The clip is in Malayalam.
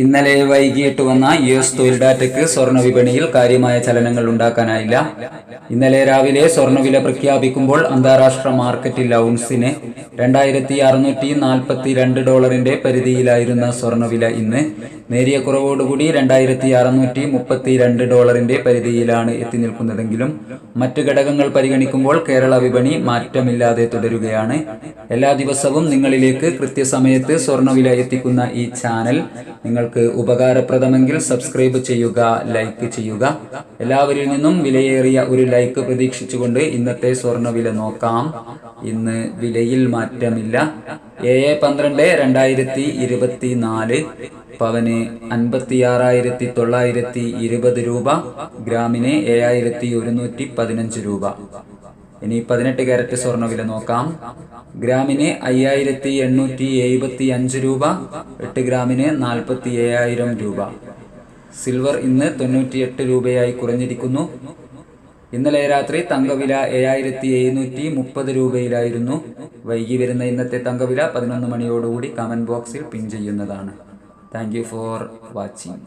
ഇന്നലെ വൈകിട്ട് വന്ന US തൊഴിൽ ഡാറ്റയ്ക്ക് സ്വർണ്ണ വിപണിയിൽ കാര്യമായ ചലനങ്ങൾ ഉണ്ടാക്കാനായില്ല. ഇന്നലെ രാവിലെ സ്വർണ്ണവില പ്രഖ്യാപിക്കുമ്പോൾ അന്താരാഷ്ട്ര മാർക്കറ്റിൽ ഔൺസിന് $2642 പരിധിയിലായിരുന്ന സ്വർണ്ണവില ഇന്ന് നേരിയ കുറവോടുകൂടി $2632 പരിധിയിലാണ് എത്തി നിൽക്കുന്നതെങ്കിലും മറ്റ് ഘടകങ്ങൾ പരിഗണിക്കുമ്പോൾ കേരള വിപണി മാറ്റമില്ലാതെ തുടരുകയാണ്. എല്ലാ ദിവസവും നിങ്ങളിലേക്ക് കൃത്യസമയത്ത് സ്വർണ്ണവില എത്തിക്കുന്ന ഈ ചാനൽ നിങ്ങൾക്ക് ഉപകാരപ്രദമെങ്കിൽ സബ്സ്ക്രൈബ് ചെയ്യുക, ലൈക്ക് ചെയ്യുക. എല്ലാവരിൽ നിന്നും വിലയേറിയ ഒരു ലൈക്ക് പ്രതീക്ഷിച്ചുകൊണ്ട് ഇന്നത്തെ സ്വർണ്ണവില നോക്കാം. ഇന്ന് വിലയിൽ മാറ്റമില്ല. 7/12/2024 പവന് 56,920 രൂപ, ഗ്രാമിന് 7,115 രൂപ. ഇനി 18 കാരറ്റ് സ്വർണ്ണവില നോക്കാം. ഗ്രാമിന് 5,875 രൂപ, 8 ഗ്രാമിന് 47,000 രൂപ. സിൽവർ ഇന്ന് 98 രൂപയായി കുറഞ്ഞിരിക്കുന്നു. ഇന്നലെ രാത്രി തങ്കവില 7,730 രൂപയിലായിരുന്നു. വൈകി വരുന്ന ഇന്നത്തെ തങ്കവില 11 മണിയോടുകൂടി കമന്റ് ബോക്സിൽ പിൻ ചെയ്യുന്നതാണ്. Thank you for watching.